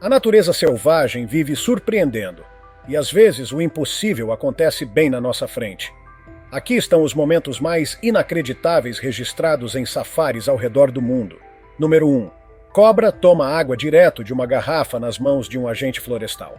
A natureza selvagem vive surpreendendo, e às vezes o impossível acontece bem na nossa frente. Aqui estão os momentos mais inacreditáveis registrados em safaris ao redor do mundo. Número 1. Cobra toma água direto de uma garrafa nas mãos de um agente florestal.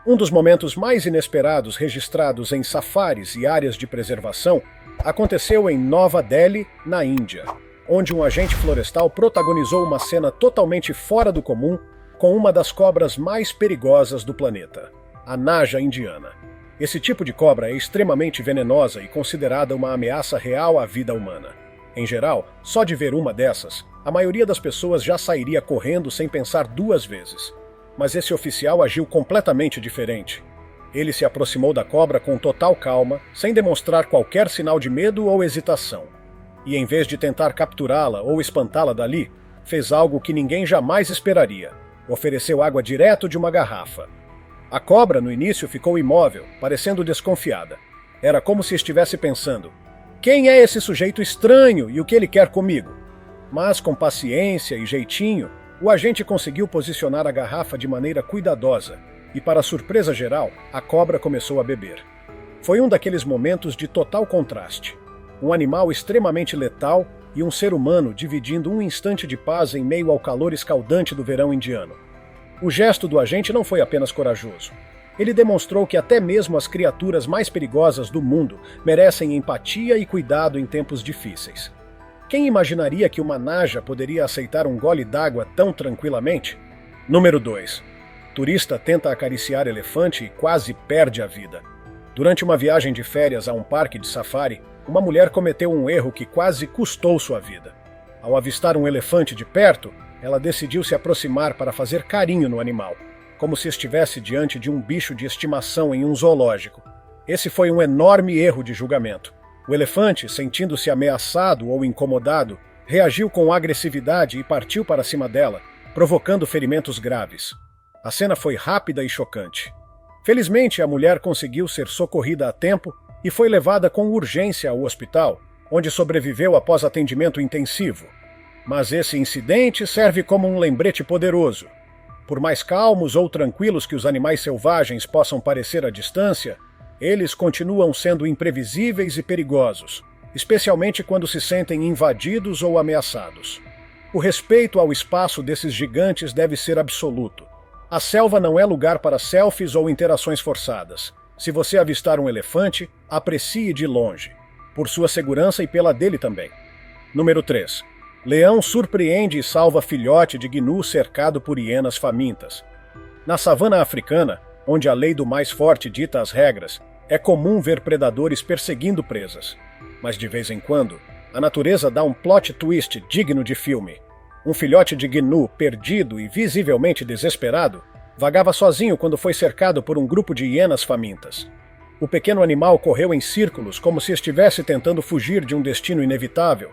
Um dos momentos mais inesperados registrados em safaris e áreas de preservação aconteceu em Nova Delhi, na Índia, onde um agente florestal protagonizou uma cena totalmente fora do comum com uma das cobras mais perigosas do planeta, a naja indiana. Esse tipo de cobra é extremamente venenosa e considerada uma ameaça real à vida humana. Em geral, só de ver uma dessas, a maioria das pessoas já sairia correndo sem pensar duas vezes. Mas esse oficial agiu completamente diferente. Ele se aproximou da cobra com total calma, sem demonstrar qualquer sinal de medo ou hesitação. E em vez de tentar capturá-la ou espantá-la dali, fez algo que ninguém jamais esperaria. Ofereceu água direto de uma garrafa. A cobra, no início, ficou imóvel, parecendo desconfiada. Era como se estivesse pensando: quem é esse sujeito estranho e o que ele quer comigo? Mas, com paciência e jeitinho, o agente conseguiu posicionar a garrafa de maneira cuidadosa e, para surpresa geral, a cobra começou a beber. Foi um daqueles momentos de total contraste. Um animal extremamente letal e um ser humano dividindo um instante de paz em meio ao calor escaldante do verão indiano. O gesto do agente não foi apenas corajoso. Ele demonstrou que até mesmo as criaturas mais perigosas do mundo merecem empatia e cuidado em tempos difíceis. Quem imaginaria que uma naja poderia aceitar um gole d'água tão tranquilamente? Número 2. Turista tenta acariciar elefante e quase perde a vida. Durante uma viagem de férias a um parque de safari, uma mulher cometeu um erro que quase custou sua vida. Ao avistar um elefante de perto, ela decidiu se aproximar para fazer carinho no animal, como se estivesse diante de um bicho de estimação em um zoológico. Esse foi um enorme erro de julgamento. O elefante, sentindo-se ameaçado ou incomodado, reagiu com agressividade e partiu para cima dela, provocando ferimentos graves. A cena foi rápida e chocante. Felizmente, a mulher conseguiu ser socorrida a tempo e foi levada com urgência ao hospital, onde sobreviveu após atendimento intensivo. Mas esse incidente serve como um lembrete poderoso. Por mais calmos ou tranquilos que os animais selvagens possam parecer à distância, eles continuam sendo imprevisíveis e perigosos, especialmente quando se sentem invadidos ou ameaçados. O respeito ao espaço desses gigantes deve ser absoluto. A selva não é lugar para selfies ou interações forçadas. Se você avistar um elefante, aprecie de longe, por sua segurança e pela dele também. Número 3. Leão surpreende e salva filhote de gnu cercado por hienas famintas. Na savana africana, onde a lei do mais forte dita as regras, é comum ver predadores perseguindo presas. Mas de vez em quando, a natureza dá um plot twist digno de filme. Um filhote de gnu perdido e visivelmente desesperado vagava sozinho quando foi cercado por um grupo de hienas famintas. O pequeno animal correu em círculos como se estivesse tentando fugir de um destino inevitável.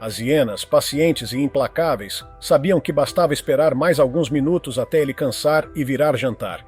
As hienas, pacientes e implacáveis, sabiam que bastava esperar mais alguns minutos até ele cansar e virar jantar.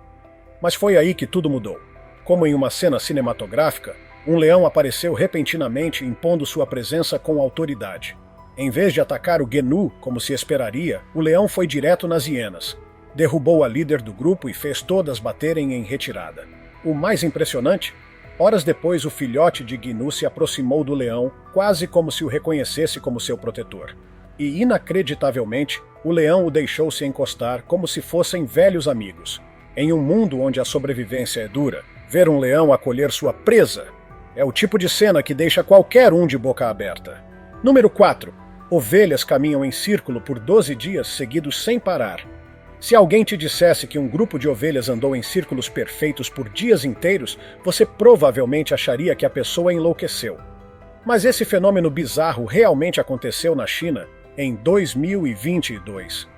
Mas foi aí que tudo mudou. Como em uma cena cinematográfica, um leão apareceu repentinamente impondo sua presença com autoridade. Em vez de atacar o gnu, como se esperaria, o leão foi direto nas hienas. Derrubou a líder do grupo e fez todas baterem em retirada. O mais impressionante? Horas depois, o filhote de gnu se aproximou do leão, quase como se o reconhecesse como seu protetor. E, inacreditavelmente, o leão o deixou se encostar como se fossem velhos amigos. Em um mundo onde a sobrevivência é dura, ver um leão acolher sua presa é o tipo de cena que deixa qualquer um de boca aberta. Número 4. Ovelhas caminham em círculo por 12 dias seguidos sem parar. Se alguém te dissesse que um grupo de ovelhas andou em círculos perfeitos por dias inteiros, você provavelmente acharia que a pessoa enlouqueceu. Mas esse fenômeno bizarro realmente aconteceu na China em 2022.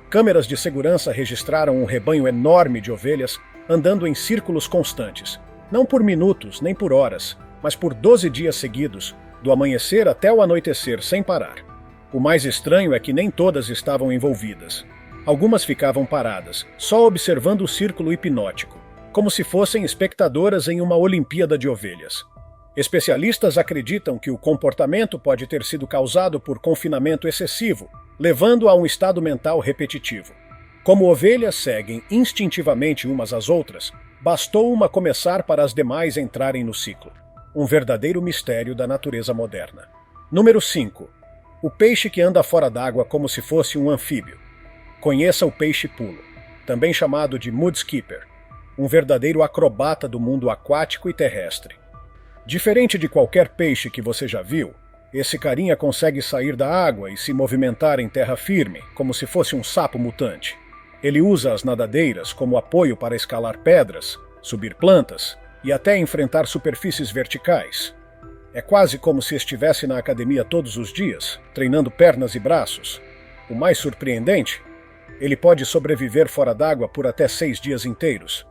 Câmeras de segurança registraram um rebanho enorme de ovelhas andando em círculos constantes, não por minutos nem por horas, mas por 12 dias seguidos, do amanhecer até o anoitecer sem parar. O mais estranho é que nem todas estavam envolvidas. Algumas ficavam paradas, só observando o círculo hipnótico, como se fossem espectadoras em uma Olimpíada de ovelhas. Especialistas acreditam que o comportamento pode ter sido causado por confinamento excessivo, levando a um estado mental repetitivo. Como ovelhas seguem instintivamente umas às outras, bastou uma começar para as demais entrarem no ciclo. Um verdadeiro mistério da natureza moderna. Número 5. O peixe que anda fora d'água como se fosse um anfíbio. Conheça o peixe-pulo, também chamado de mudskipper, um verdadeiro acrobata do mundo aquático e terrestre. Diferente de qualquer peixe que você já viu, esse carinha consegue sair da água e se movimentar em terra firme, como se fosse um sapo mutante. Ele usa as nadadeiras como apoio para escalar pedras, subir plantas e até enfrentar superfícies verticais. É quase como se estivesse na academia todos os dias, treinando pernas e braços. O mais surpreendente, ele pode sobreviver fora d'água por até 6 dias inteiros.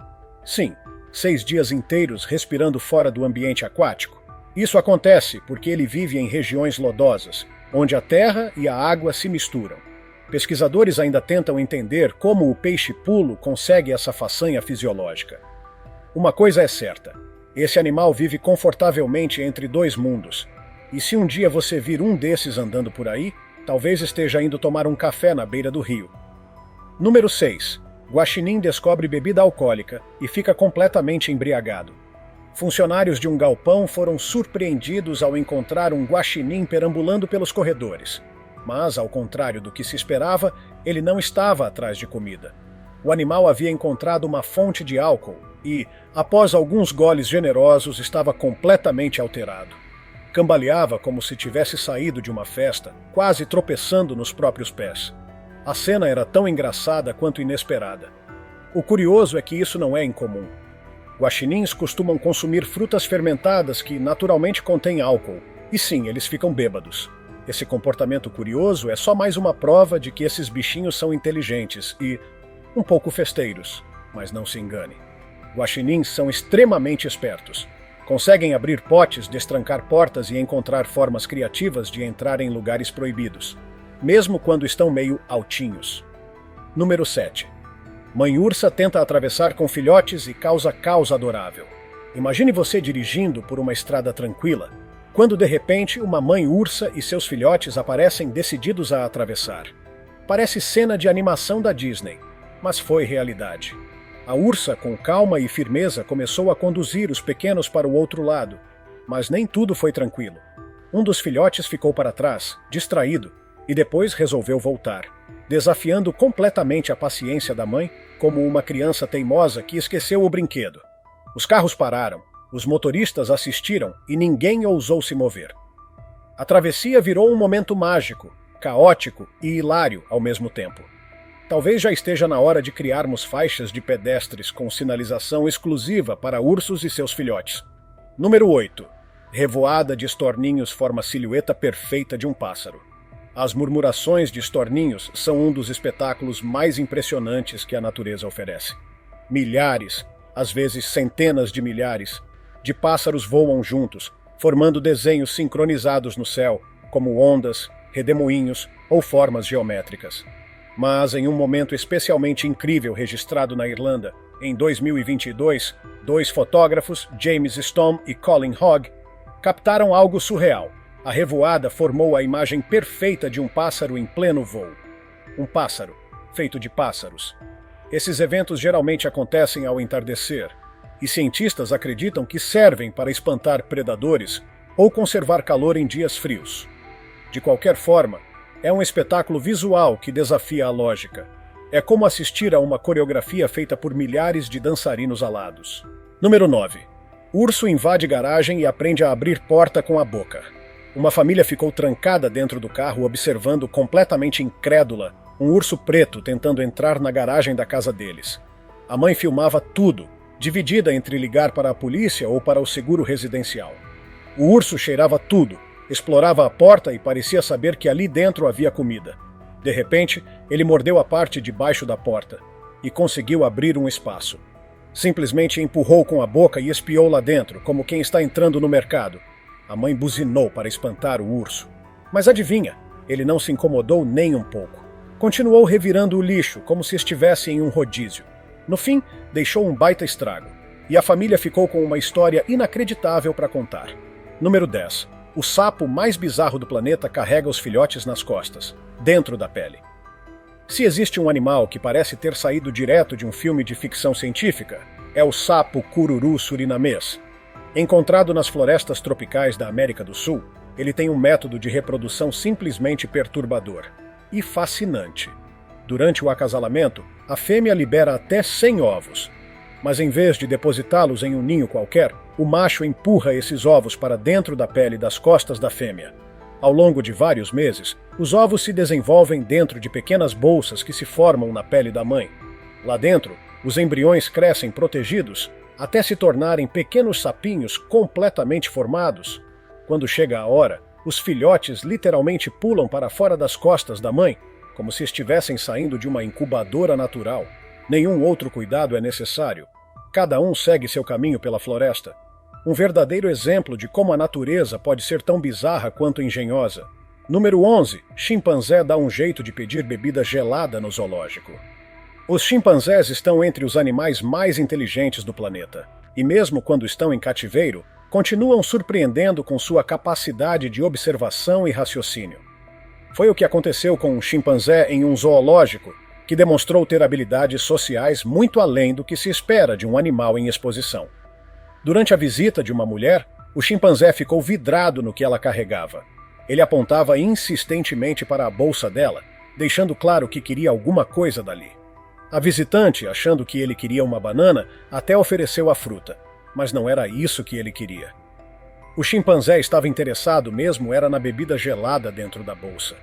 Sim, 6 dias inteiros respirando fora do ambiente aquático. Isso acontece porque ele vive em regiões lodosas, onde a terra e a água se misturam. Pesquisadores ainda tentam entender como o peixe-pulo consegue essa façanha fisiológica. Uma coisa é certa, esse animal vive confortavelmente entre 2 mundos. E se um dia você vir um desses andando por aí, talvez esteja indo tomar um café na beira do rio. Número 6. Guaxinim descobre bebida alcoólica e fica completamente embriagado. Funcionários de um galpão foram surpreendidos ao encontrar um guaxinim perambulando pelos corredores. Mas, ao contrário do que se esperava, ele não estava atrás de comida. O animal havia encontrado uma fonte de álcool e, após alguns goles generosos, estava completamente alterado. Cambaleava como se tivesse saído de uma festa, quase tropeçando nos próprios pés. A cena era tão engraçada quanto inesperada. O curioso é que isso não é incomum. Guaxinins costumam consumir frutas fermentadas que naturalmente contêm álcool, e sim, eles ficam bêbados. Esse comportamento curioso é só mais uma prova de que esses bichinhos são inteligentes e um pouco festeiros, mas não se engane. Guaxinins são extremamente espertos. Conseguem abrir potes, destrancar portas e encontrar formas criativas de entrar em lugares proibidos, mesmo quando estão meio altinhos. Número 7. Mãe ursa tenta atravessar com filhotes e causa caos adorável. Imagine você dirigindo por uma estrada tranquila, quando de repente uma mãe ursa e seus filhotes aparecem decididos a atravessar. Parece cena de animação da Disney, mas foi realidade. A ursa, com calma e firmeza, começou a conduzir os pequenos para o outro lado, mas nem tudo foi tranquilo. Um dos filhotes ficou para trás, distraído, e depois resolveu voltar, desafiando completamente a paciência da mãe, como uma criança teimosa que esqueceu o brinquedo. Os carros pararam, os motoristas assistiram e ninguém ousou se mover. A travessia virou um momento mágico, caótico e hilário ao mesmo tempo. Talvez já esteja na hora de criarmos faixas de pedestres com sinalização exclusiva para ursos e seus filhotes. Número 8. Revoada de estorninhos forma a silhueta perfeita de um pássaro. As murmurações de estorninhos são um dos espetáculos mais impressionantes que a natureza oferece. Milhares, às vezes centenas de milhares, de pássaros voam juntos, formando desenhos sincronizados no céu, como ondas, redemoinhos ou formas geométricas. Mas em um momento especialmente incrível registrado na Irlanda, em 2022, 2 fotógrafos, James Stone e Colin Hogg, captaram algo surreal. A revoada formou a imagem perfeita de um pássaro em pleno voo. Um pássaro, feito de pássaros. Esses eventos geralmente acontecem ao entardecer, e cientistas acreditam que servem para espantar predadores ou conservar calor em dias frios. De qualquer forma, é um espetáculo visual que desafia a lógica. É como assistir a uma coreografia feita por milhares de dançarinos alados. Número 9. Urso invade garagem e aprende a abrir porta com a boca. Uma família ficou trancada dentro do carro observando completamente incrédula um urso preto tentando entrar na garagem da casa deles. A mãe filmava tudo, dividida entre ligar para a polícia ou para o seguro residencial. O urso cheirava tudo, explorava a porta e parecia saber que ali dentro havia comida. De repente, ele mordeu a parte de baixo da porta e conseguiu abrir um espaço. Simplesmente empurrou com a boca e espiou lá dentro, como quem está entrando no mercado. A mãe buzinou para espantar o urso. Mas adivinha, ele não se incomodou nem um pouco. Continuou revirando o lixo, como se estivesse em um rodízio. No fim, deixou um baita estrago. E a família ficou com uma história inacreditável para contar. Número 10. O sapo mais bizarro do planeta carrega os filhotes nas costas, dentro da pele. Se existe um animal que parece ter saído direto de um filme de ficção científica, é o sapo cururu surinamês. Encontrado nas florestas tropicais da América do Sul, ele tem um método de reprodução simplesmente perturbador e fascinante. Durante o acasalamento, a fêmea libera até 100 ovos. Mas em vez de depositá-los em um ninho qualquer, o macho empurra esses ovos para dentro da pele das costas da fêmea. Ao longo de vários meses, os ovos se desenvolvem dentro de pequenas bolsas que se formam na pele da mãe. Lá dentro, os embriões crescem protegidos até se tornarem pequenos sapinhos completamente formados. Quando chega a hora, os filhotes literalmente pulam para fora das costas da mãe, como se estivessem saindo de uma incubadora natural. Nenhum outro cuidado é necessário. Cada um segue seu caminho pela floresta. Um verdadeiro exemplo de como a natureza pode ser tão bizarra quanto engenhosa. Número 11. Chimpanzé dá um jeito de pedir bebida gelada no zoológico. Os chimpanzés estão entre os animais mais inteligentes do planeta. E mesmo quando estão em cativeiro, continuam surpreendendo com sua capacidade de observação e raciocínio. Foi o que aconteceu com um chimpanzé em um zoológico, que demonstrou ter habilidades sociais muito além do que se espera de um animal em exposição. Durante a visita de uma mulher, o chimpanzé ficou vidrado no que ela carregava. Ele apontava insistentemente para a bolsa dela, deixando claro que queria alguma coisa dali. A visitante, achando que ele queria uma banana, até ofereceu a fruta, mas não era isso que ele queria. O chimpanzé estava interessado mesmo era na bebida gelada dentro da bolsa.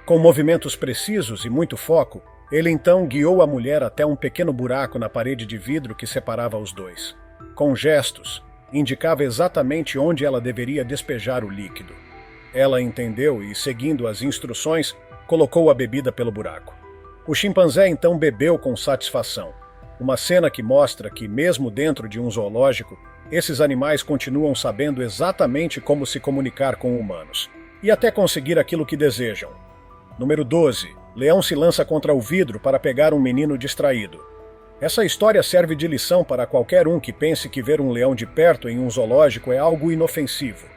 Com movimentos precisos e muito foco, ele então guiou a mulher até um pequeno buraco na parede de vidro que separava os dois. Com gestos, indicava exatamente onde ela deveria despejar o líquido. Ela entendeu e, seguindo as instruções, colocou a bebida pelo buraco. O chimpanzé então bebeu com satisfação. Uma cena que mostra que, mesmo dentro de um zoológico, esses animais continuam sabendo exatamente como se comunicar com humanos, e até conseguir aquilo que desejam. Número 12. Leão se lança contra o vidro para pegar um menino distraído. Essa história serve de lição para qualquer um que pense que ver um leão de perto em um zoológico é algo inofensivo.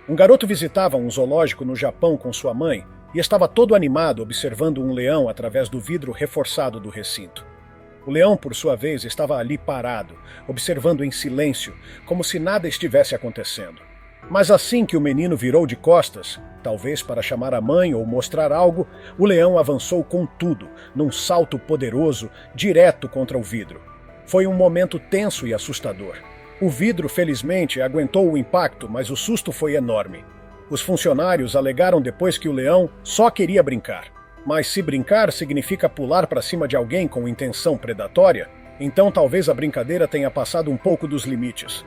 Um garoto visitava um zoológico no Japão com sua mãe e estava todo animado observando um leão através do vidro reforçado do recinto. O leão, por sua vez, estava ali parado, observando em silêncio, como se nada estivesse acontecendo. Mas assim que o menino virou de costas, talvez para chamar a mãe ou mostrar algo, o leão avançou com tudo, num salto poderoso, direto contra o vidro. Foi um momento tenso e assustador. O vidro, felizmente, aguentou o impacto, mas o susto foi enorme. Os funcionários alegaram depois que o leão só queria brincar. Mas se brincar significa pular para cima de alguém com intenção predatória, então talvez a brincadeira tenha passado um pouco dos limites.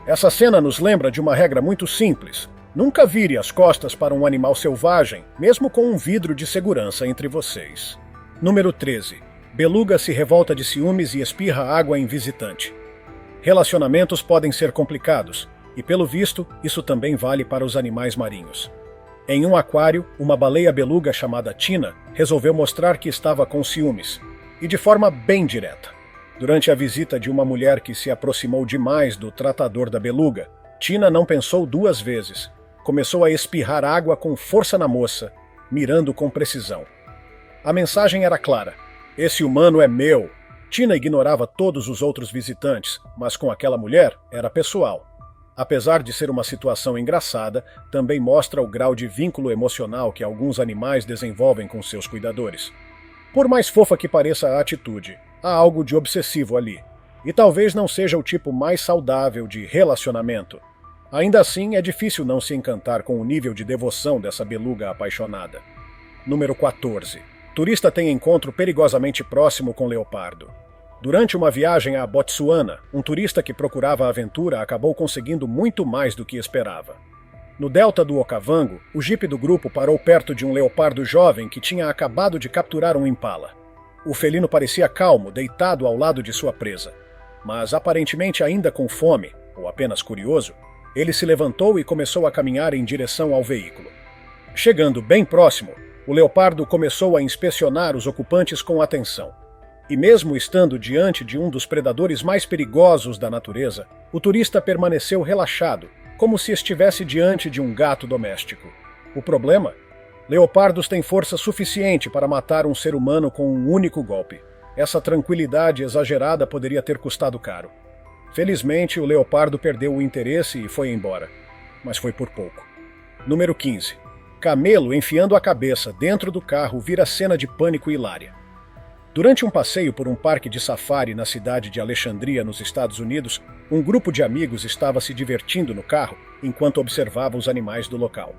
Essa cena nos lembra de uma regra muito simples. Nunca vire as costas para um animal selvagem, mesmo com um vidro de segurança entre vocês. Número 13. Beluga se revolta de ciúmes e espirra água em visitante. Relacionamentos podem ser complicados, e pelo visto, isso também vale para os animais marinhos. Em um aquário, uma baleia beluga chamada Tina resolveu mostrar que estava com ciúmes, e de forma bem direta. Durante a visita de uma mulher que se aproximou demais do tratador da beluga, Tina não pensou duas vezes. Começou a espirrar água com força na moça, mirando com precisão. A mensagem era clara: esse humano é meu. Tina ignorava todos os outros visitantes, mas com aquela mulher era pessoal. Apesar de ser uma situação engraçada, também mostra o grau de vínculo emocional que alguns animais desenvolvem com seus cuidadores. Por mais fofa que pareça a atitude, há algo de obsessivo ali, e talvez não seja o tipo mais saudável de relacionamento. Ainda assim, é difícil não se encantar com o nível de devoção dessa beluga apaixonada. Número 14. Turista tem encontro perigosamente próximo com leopardo. Durante uma viagem a Botsuana, um turista que procurava a aventura acabou conseguindo muito mais do que esperava. No delta do Okavango, o jipe do grupo parou perto de um leopardo jovem que tinha acabado de capturar um impala. O felino parecia calmo, deitado ao lado de sua presa. Mas aparentemente ainda com fome, ou apenas curioso, ele se levantou e começou a caminhar em direção ao veículo. Chegando bem próximo, o leopardo começou a inspecionar os ocupantes com atenção. E mesmo estando diante de um dos predadores mais perigosos da natureza, o turista permaneceu relaxado, como se estivesse diante de um gato doméstico. O problema? Leopardos têm força suficiente para matar um ser humano com um único golpe. Essa tranquilidade exagerada poderia ter custado caro. Felizmente, o leopardo perdeu o interesse e foi embora. Mas foi por pouco. Número 15. Camelo enfiando a cabeça dentro do carro vira cena de pânico hilária. Durante um passeio por um parque de safari na cidade de Alexandria, nos Estados Unidos, um grupo de amigos estava se divertindo no carro enquanto observava os animais do local.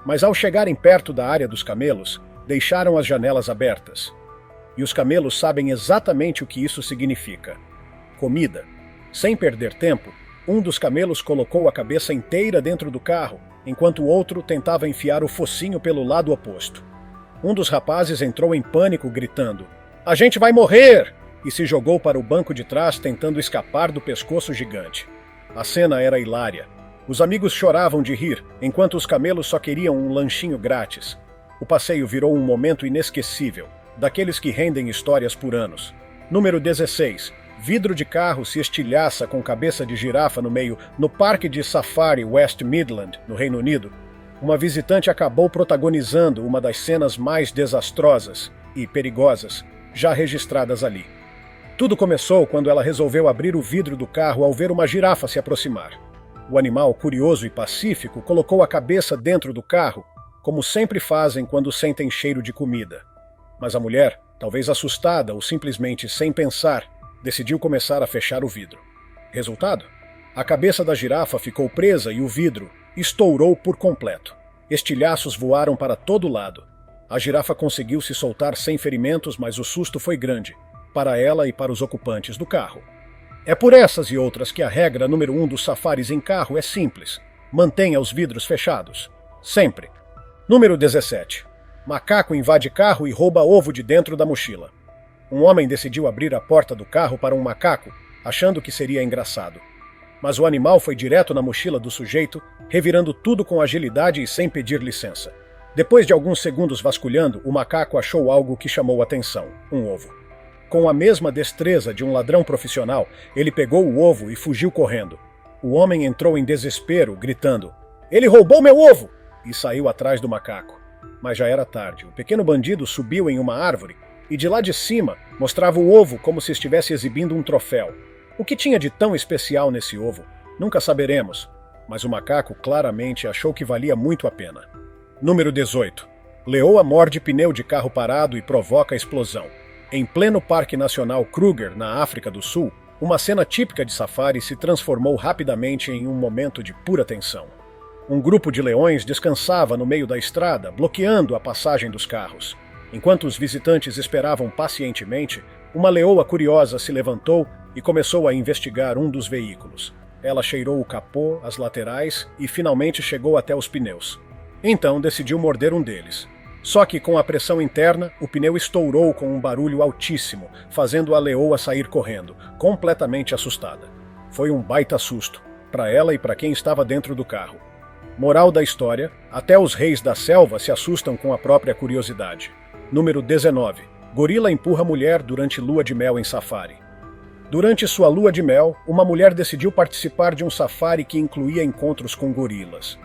Mas ao chegarem perto da área dos camelos, deixaram as janelas abertas. E os camelos sabem exatamente o que isso significa: comida. Sem perder tempo, um dos camelos colocou a cabeça inteira dentro do carro, enquanto o outro tentava enfiar o focinho pelo lado oposto. Um dos rapazes entrou em pânico, gritando: "A gente vai morrer!" e se jogou para o banco de trás, tentando escapar do pescoço gigante. A cena era hilária. Os amigos choravam de rir, enquanto os camelos só queriam um lanchinho grátis. O passeio virou um momento inesquecível, daqueles que rendem histórias por anos. Número 16. Vidro de carro se estilhaça com cabeça de girafa no meio, no Parque de Safari West Midland, no Reino Unido. Uma visitante acabou protagonizando uma das cenas mais desastrosas e perigosas já registradas ali. Tudo começou quando ela resolveu abrir o vidro do carro ao ver uma girafa se aproximar. O animal, curioso e pacífico, colocou a cabeça dentro do carro, como sempre fazem quando sentem cheiro de comida. Mas a mulher, talvez assustada ou simplesmente sem pensar, decidiu começar a fechar o vidro. Resultado? A cabeça da girafa ficou presa e o vidro estourou por completo. Estilhaços voaram para todo lado. A girafa conseguiu se soltar sem ferimentos, mas o susto foi grande, para ela e para os ocupantes do carro. É por essas e outras que a regra número 1 dos safaris em carro é simples: mantenha os vidros fechados. Sempre. Número 17. Macaco invade carro e rouba ovo de dentro da mochila. Um homem decidiu abrir a porta do carro para um macaco, achando que seria engraçado. Mas o animal foi direto na mochila do sujeito, revirando tudo com agilidade e sem pedir licença. Depois de alguns segundos vasculhando, o macaco achou algo que chamou atenção: um ovo. Com a mesma destreza de um ladrão profissional, ele pegou o ovo e fugiu correndo. O homem entrou em desespero, gritando: "Ele roubou meu ovo!" e saiu atrás do macaco. Mas já era tarde. O pequeno bandido subiu em uma árvore e de lá de cima mostrava o ovo como se estivesse exibindo um troféu. O que tinha de tão especial nesse ovo? Nunca saberemos, mas o macaco claramente achou que valia muito a pena. Número 18. Leoa morde pneu de carro parado e provoca explosão. Em pleno Parque Nacional Kruger, na África do Sul, uma cena típica de safari se transformou rapidamente em um momento de pura tensão. Um grupo de leões descansava no meio da estrada, bloqueando a passagem dos carros. Enquanto os visitantes esperavam pacientemente, uma leoa curiosa se levantou e começou a investigar um dos veículos. Ela cheirou o capô, as laterais e finalmente chegou até os pneus. Então decidiu morder um deles. Só que com a pressão interna, o pneu estourou com um barulho altíssimo, fazendo a leoa sair correndo, completamente assustada. Foi um baita susto, para ela e para quem estava dentro do carro. Moral da história: até os reis da selva se assustam com a própria curiosidade. Número 19. Gorila empurra mulher durante lua de mel em safari. Durante sua lua de mel, uma mulher decidiu participar de um safari que incluía encontros com gorilas.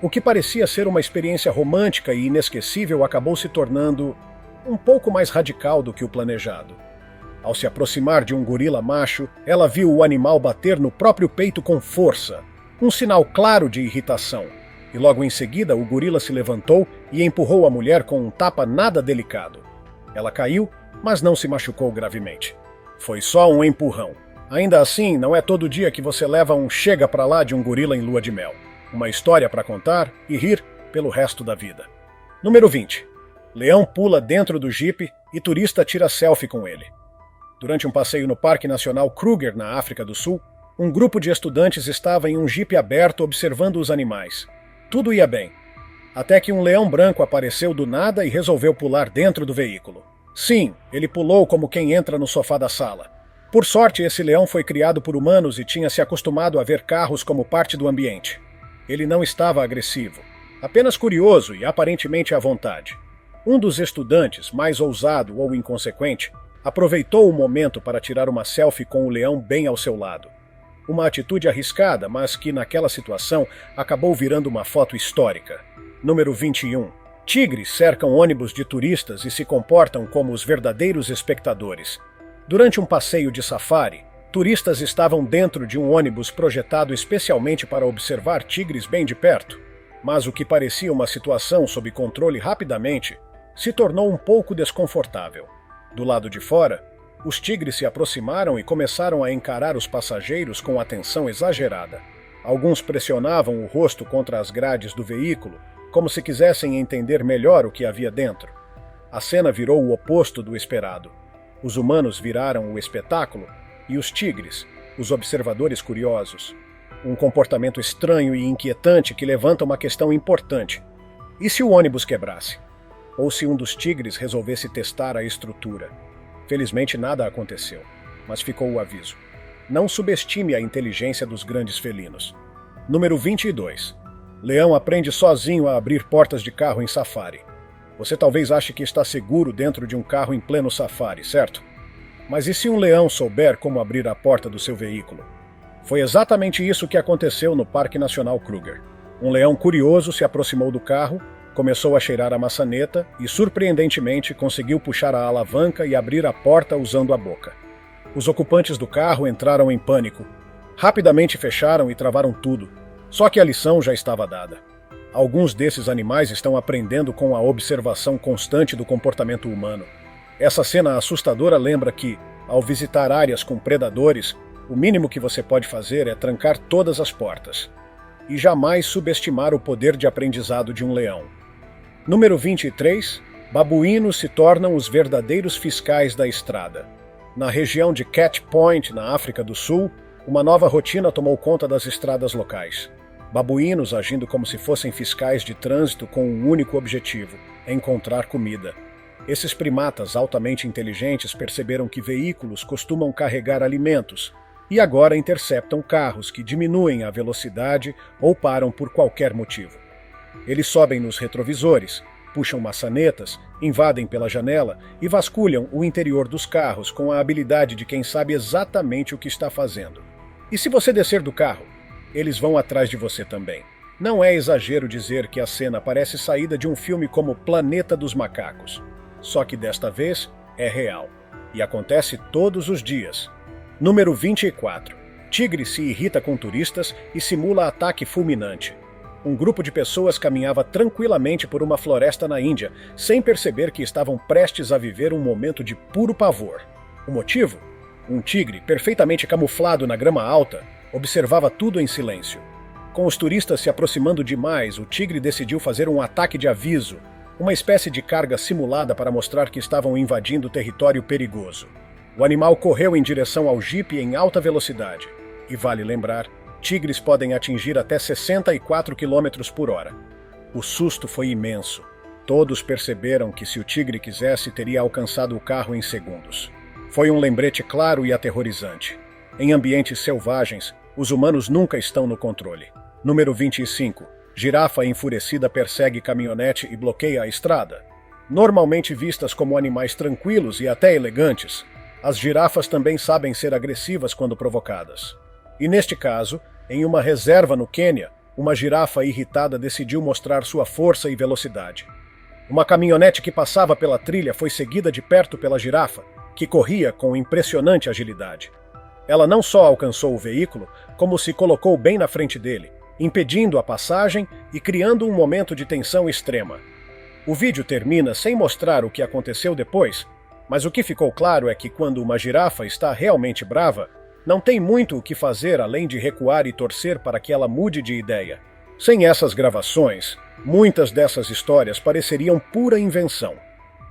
O que parecia ser uma experiência romântica e inesquecível acabou se tornando um pouco mais radical do que o planejado. Ao se aproximar de um gorila macho, ela viu o animal bater no próprio peito com força, um sinal claro de irritação. E logo em seguida, o gorila se levantou e empurrou a mulher com um tapa nada delicado. Ela caiu, mas não se machucou gravemente. Foi só um empurrão. Ainda assim, não é todo dia que você leva um chega pra lá de um gorila em lua de mel. Uma história para contar e rir pelo resto da vida. Número 20. Leão pula dentro do jipe e turista tira selfie com ele. Durante um passeio no Parque Nacional Kruger, na África do Sul, um grupo de estudantes estava em um jipe aberto observando os animais. Tudo ia bem. Até que um leão branco apareceu do nada e resolveu pular dentro do veículo. Sim, ele pulou como quem entra no sofá da sala. Por sorte, esse leão foi criado por humanos e tinha se acostumado a ver carros como parte do ambiente. Ele não estava agressivo, apenas curioso e aparentemente à vontade. Um dos estudantes, mais ousado ou inconsequente, aproveitou o momento para tirar uma selfie com o leão bem ao seu lado. Uma atitude arriscada, mas que naquela situação acabou virando uma foto histórica. Número 21. Tigres cercam ônibus de turistas e se comportam como os verdadeiros espectadores. Durante um passeio de safari, turistas estavam dentro de um ônibus projetado especialmente para observar tigres bem de perto. Mas o que parecia uma situação sob controle rapidamente se tornou um pouco desconfortável. Do lado de fora, os tigres se aproximaram e começaram a encarar os passageiros com atenção exagerada. Alguns pressionavam o rosto contra as grades do veículo, como se quisessem entender melhor o que havia dentro. A cena virou o oposto do esperado. Os humanos viraram o espetáculo e os tigres, os observadores curiosos. Um comportamento estranho e inquietante que levanta uma questão importante. E se o ônibus quebrasse? Ou se um dos tigres resolvesse testar a estrutura? Felizmente nada aconteceu, mas ficou o aviso. Não subestime a inteligência dos grandes felinos. Número 22. Leão aprende sozinho a abrir portas de carro em safari. Você talvez ache que está seguro dentro de um carro em pleno safari, certo? Mas e se um leão souber como abrir a porta do seu veículo? Foi exatamente isso que aconteceu no Parque Nacional Kruger. Um leão curioso se aproximou do carro, começou a cheirar a maçaneta e, surpreendentemente, conseguiu puxar a alavanca e abrir a porta usando a boca. Os ocupantes do carro entraram em pânico. Rapidamente fecharam e travaram tudo. Só que a lição já estava dada. Alguns desses animais estão aprendendo com a observação constante do comportamento humano. Essa cena assustadora lembra que, ao visitar áreas com predadores, o mínimo que você pode fazer é trancar todas as portas. E jamais subestimar o poder de aprendizado de um leão. Número 23. Babuínos se tornam os verdadeiros fiscais da estrada. Na região de Cat Point, na África do Sul, uma nova rotina tomou conta das estradas locais. Babuínos agindo como se fossem fiscais de trânsito com um único objetivo: encontrar comida. Esses primatas altamente inteligentes perceberam que veículos costumam carregar alimentos e agora interceptam carros que diminuem a velocidade ou param por qualquer motivo. Eles sobem nos retrovisores, puxam maçanetas, invadem pela janela e vasculham o interior dos carros com a habilidade de quem sabe exatamente o que está fazendo. E se você descer do carro? Eles vão atrás de você também. Não é exagero dizer que a cena parece saída de um filme como Planeta dos Macacos. Só que desta vez é real. E acontece todos os dias. Número 24. Tigre se irrita com turistas e simula ataque fulminante. Um grupo de pessoas caminhava tranquilamente por uma floresta na Índia, sem perceber que estavam prestes a viver um momento de puro pavor. O motivo? Um tigre, perfeitamente camuflado na grama alta, observava tudo em silêncio. Com os turistas se aproximando demais, o tigre decidiu fazer um ataque de aviso, uma espécie de carga simulada para mostrar que estavam invadindo território perigoso. O animal correu em direção ao jipe em alta velocidade. E vale lembrar, tigres podem atingir até 64 km por hora. O susto foi imenso. Todos perceberam que se o tigre quisesse, teria alcançado o carro em segundos. Foi um lembrete claro e aterrorizante. Em ambientes selvagens, os humanos nunca estão no controle. Número 25. Girafa enfurecida persegue caminhonete e bloqueia a estrada. Normalmente vistas como animais tranquilos e até elegantes, as girafas também sabem ser agressivas quando provocadas. E neste caso, em uma reserva no Quênia, uma girafa irritada decidiu mostrar sua força e velocidade. Uma caminhonete que passava pela trilha foi seguida de perto pela girafa, que corria com impressionante agilidade. Ela não só alcançou o veículo, como se colocou bem na frente dele, impedindo a passagem e criando um momento de tensão extrema. O vídeo termina sem mostrar o que aconteceu depois, mas o que ficou claro é que quando uma girafa está realmente brava, não tem muito o que fazer além de recuar e torcer para que ela mude de ideia. Sem essas gravações, muitas dessas histórias pareceriam pura invenção.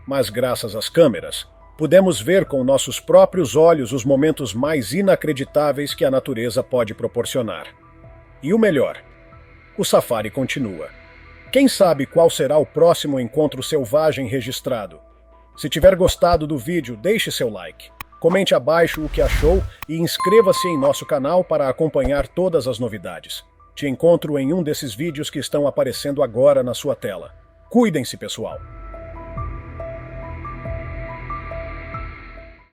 Mas graças às câmeras, pudemos ver com nossos próprios olhos os momentos mais inacreditáveis que a natureza pode proporcionar. E o melhor, o safari continua. Quem sabe qual será o próximo encontro selvagem registrado? Se tiver gostado do vídeo, deixe seu like. Comente abaixo o que achou e inscreva-se em nosso canal para acompanhar todas as novidades. Te encontro em um desses vídeos que estão aparecendo agora na sua tela. Cuidem-se, pessoal!